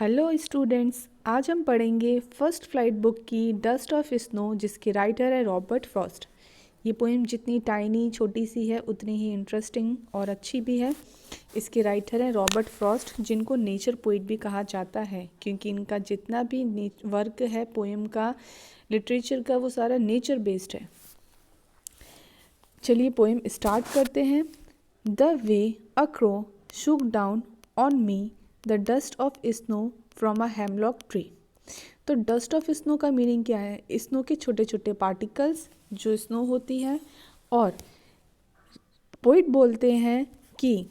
Hello students, आज हम पढ़ेंगे फर्स्ट फ्लाइट बुक की डस्ट ऑफ स्नो, जिसके राइटर है रॉबर्ट फ्रॉस्ट। ये पोएम जितनी टाइनी छोटी सी है उतनी ही इंटरेस्टिंग और अच्छी भी है। इसके राइटर हैं रॉबर्ट फ्रॉस्ट, जिनको नेचर पोइट भी कहा जाता है, क्योंकि इनका जितना भी वर्क है पोएम का, लिटरेचर का, वो सारा नेचर बेस्ड है। चलिए पोएम स्टार्ट करते हैं। The way a crow shook down on me the dust of snow from a hemlock tree. तो डस्ट ऑफ स्नो का मीनिंग क्या है? स्नो के छोटे छोटे पार्टिकल्स जो स्नो होती है। और पोइट बोलते हैं कि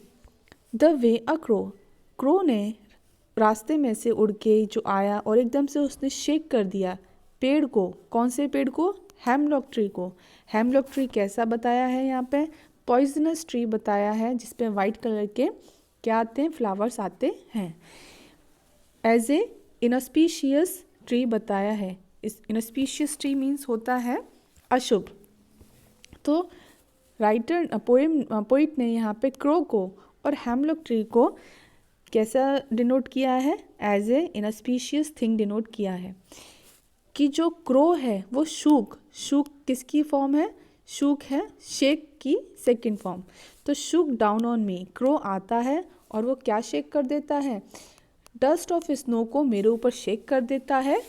the way a crow, crow ने रास्ते में से उड़ के जो आया और एकदम से उसने शेक कर दिया पेड़ को। कौन से पेड़ को? हेमलॉक ट्री को। हेमलॉक ट्री कैसा बताया है यहाँ पे? पॉइजनस ट्री बताया है, जिसपे वाइट कलर के क्या आते हैं? फ्लावर्स आते हैं। एज ए इनस्पीशियस ट्री बताया है। इस इनस्पीशियस ट्री मीन्स होता है अशुभ। तो राइटर पोइट ने यहाँ पे क्रो को और हेमलॉक ट्री को कैसा डिनोट किया है? एज ए इनस्पीशियस थिंग डिनोट किया है। कि जो क्रो है वो शूक किसकी फॉर्म है? शूक है शेक की सेकंड फॉर्म। तो shook down on me, crow आता है और वो क्या शेक कर देता है? डस्ट ऑफ स्नो को मेरे ऊपर शेक कर देता है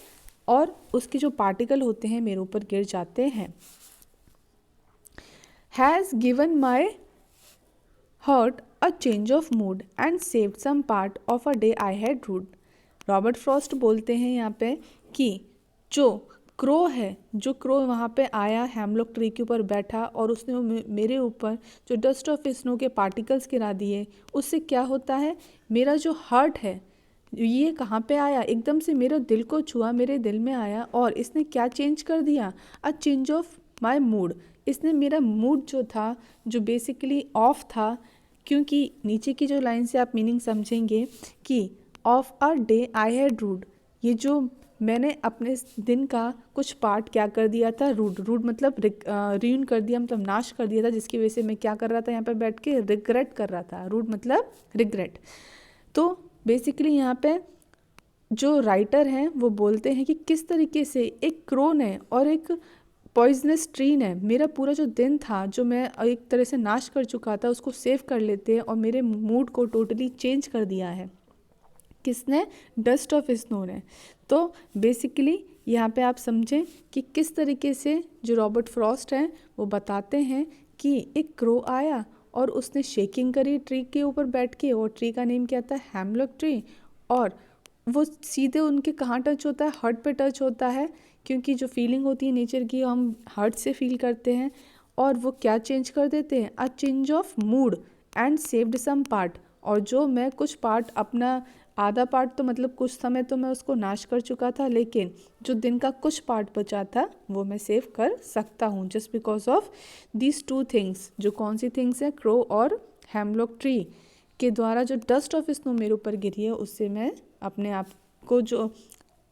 और उसके जो पार्टिकल होते हैं मेरे ऊपर गिर जाते हैं। Has given my heart a change of mood and saved some part of a day I had rued. Robert Frost बोलते हैं यहाँ पे कि जो क्रो है, जो क्रो वहाँ पे आया, हेमलॉक ट्री के ऊपर बैठा और उसने मेरे ऊपर जो डस्ट ऑफ स्नो के पार्टिकल्स गिरा दिए, उससे क्या होता है? मेरा जो हर्ट है ये कहाँ पे आया? एकदम से मेरे दिल को छुआ, मेरे दिल में आया और इसने क्या चेंज कर दिया? अ चेंज ऑफ माई मूड। इसने मेरा मूड जो था, जो बेसिकली ऑफ था, क्योंकि नीचे की जो लाइन से आप मीनिंग समझेंगे कि of a day I had rued, ये जो मैंने अपने दिन का कुछ पार्ट क्या कर दिया था? रूड मतलब रियून कर दिया, मतलब नाश कर दिया था, जिसकी वजह से मैं क्या कर रहा था? यहाँ पर बैठ के रिग्रेट कर रहा था। रूड मतलब रिग्रेट। तो बेसिकली यहाँ पे जो राइटर हैं वो बोलते हैं कि किस तरीके से एक क्रो ने और एक पॉइजनस ट्री ने मेरा पूरा जो दिन था, जो मैं एक तरह से नाश कर चुका था, उसको सेव कर लेते हैं और मेरे मूड को टोटली चेंज कर दिया है। किसने? डस्ट ऑफ स्नो ने। तो बेसिकली यहाँ पे आप समझें कि किस तरीके से जो रॉबर्ट फ्रॉस्ट हैं वो बताते हैं कि एक क्रो आया और उसने शेकिंग करी ट्री के ऊपर बैठ के, और ट्री का नेम क्या था? Hemlock tree. और वो सीधे उनके कहाँ टच होता है? हार्ट पे टच होता है, क्योंकि जो फीलिंग होती है नेचर की हम हार्ट से फील करते हैं। और वो क्या चेंज कर देते हैं? A change of mood and saved some part. और जो मैं कुछ पार्ट अपना, आधा पार्ट तो मतलब कुछ समय तो मैं उसको नाश कर चुका था, लेकिन जो दिन का कुछ पार्ट बचा था वो मैं सेव कर सकता हूँ, just because of these two things. जो कौन सी थिंग्स हैं? क्रो और हेमलॉक ट्री के द्वारा जो डस्ट ऑफ स्नो मेरे ऊपर गिरी है, उससे मैं अपने आप को, जो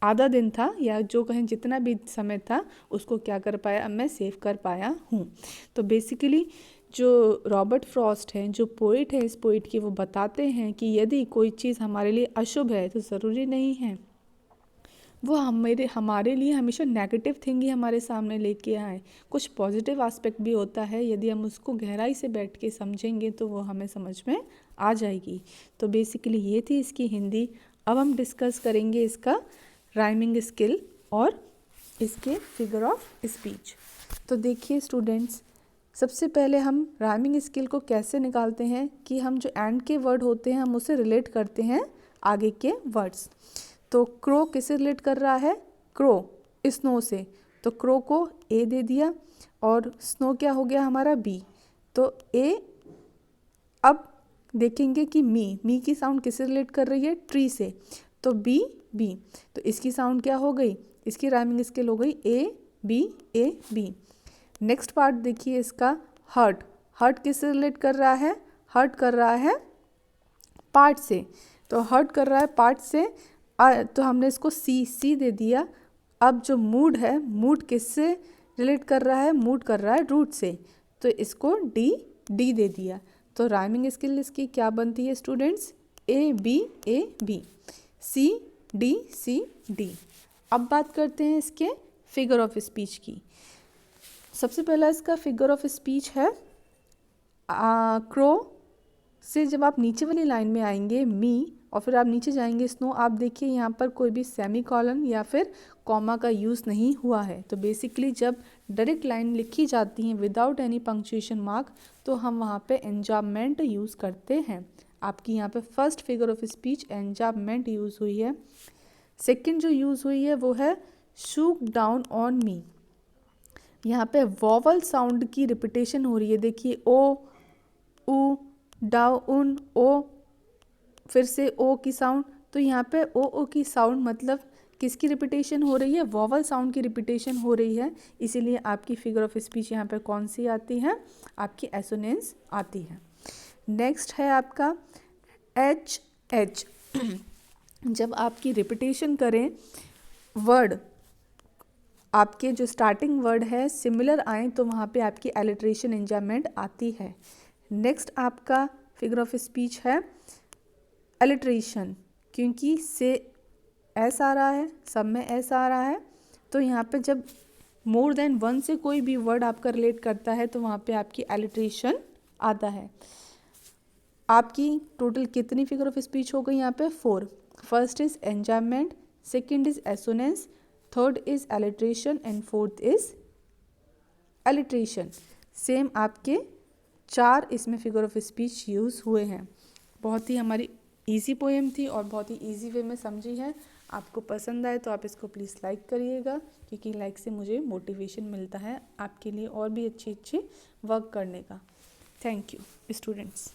आधा दिन था या जो कहें जितना भी समय था, उसको क्या कर पाया? मैं सेव कर पाया हूँ। तो बेसिकली जो रॉबर्ट फ्रॉस्ट हैं, जो पोइट है, इस पोइट की, वो बताते हैं कि यदि कोई चीज़ हमारे लिए अशुभ है तो ज़रूरी नहीं है वो हमारे लिए हमेशा नेगेटिव थिंग ही हमारे सामने लेके आए। कुछ पॉजिटिव एस्पेक्ट भी होता है, यदि हम उसको गहराई से बैठ के समझेंगे तो वो हमें समझ में आ जाएगी। तो बेसिकली ये थी इसकी हिंदी। अब हम डिस्कस करेंगे इसका राइमिंग स्किल और इसके फिगर ऑफ स्पीच। तो देखिए स्टूडेंट्स, सबसे पहले हम राइमिंग स्किल को कैसे निकालते हैं कि हम जो एंड के वर्ड होते हैं हम उसे रिलेट करते हैं आगे के वर्ड्स। तो क्रो किससे रिलेट कर रहा है? क्रो स्नो से। तो क्रो को ए दे दिया और स्नो क्या हो गया हमारा? बी। तो ए, अब देखेंगे कि मी की साउंड किससे रिलेट कर रही है? ट्री से। तो बी बी, तो इसकी साउंड क्या हो गई? इसकी राइमिंग स्किल हो गई ए बी। नेक्स्ट पार्ट देखिए इसका, हर्ट। हर्ट किससे रिलेट कर रहा है? हर्ट कर रहा है पार्ट से। तो हर्ट कर रहा है पार्ट से, तो हमने इसको सी दे दिया। अब जो मूड है, मूड किससे रिलेट कर रहा है? मूड कर रहा है रूट से, तो इसको डी दे दिया। तो राइमिंग स्किल इसकी क्या बनती है students? A B C D C D. अब बात करते हैं इसके फिगर ऑफ स्पीच की। सबसे पहला इसका फिगर ऑफ स्पीच है क्रो से जब आप नीचे वाली लाइन में आएंगे मी और फिर आप नीचे जाएंगे स्नो, आप देखिए यहाँ पर कोई भी सेमी कॉलन या फिर कॉमा का यूज़ नहीं हुआ है। तो बेसिकली जब डायरेक्ट लाइन लिखी जाती हैं विदाउट एनी पंक्चुएशन मार्क तो हम वहाँ पे एंजाबमेंट यूज़ करते हैं। आपकी यहाँ पे first figure of speech enjambment use हुई है। सेकंड जो यूज़ हुई है वो है शूक डाउन ऑन मी। यहाँ पे वॉवल साउंड की रिपीटेशन हो रही है। देखिए ओ, उ, डाउन, ओ, फिर से ओ की साउंड। तो यहाँ पे ओ की साउंड मतलब किसकी रिपीटेशन हो रही है? वॉवल साउंड की रिपीटेशन हो रही है। इसीलिए आपकी फिगर ऑफ स्पीच यहाँ पे कौन सी आती है? आपकी एसोनेंस आती है। नेक्स्ट है आपका एच एच। जब आपकी रिपीटेशन करें वर्ड, आपके जो स्टार्टिंग वर्ड है सिमिलर आए तो वहाँ पे आपकी एलिट्रेशन एंजाइमेंट आती है। नेक्स्ट आपका फिगर ऑफ स्पीच है एलिट्रेशन, क्योंकि से एस आ रहा है, सब में एस आ रहा है, तो यहाँ पे जब मोर देन वन से कोई भी वर्ड आपका रिलेट करता है तो वहाँ पे आपकी एलिट्रेशन आता है। आपकी टोटल कितनी फिगर ऑफ स्पीच हो गई यहाँ पे? 4। First is enjambment, second is assonance, third is alliteration and fourth is alliteration. Same आपके 4 इसमें फिगर ऑफ स्पीच यूज़ हुए हैं। बहुत ही हमारी इजी पोएम थी और बहुत ही इजी वे में समझी है। आपको पसंद आए तो आप इसको प्लीज़ लाइक करिएगा, क्योंकि लाइक से मुझे मोटिवेशन मिलता है आपके लिए और भी अच्छी वर्क करने का। Thank you students.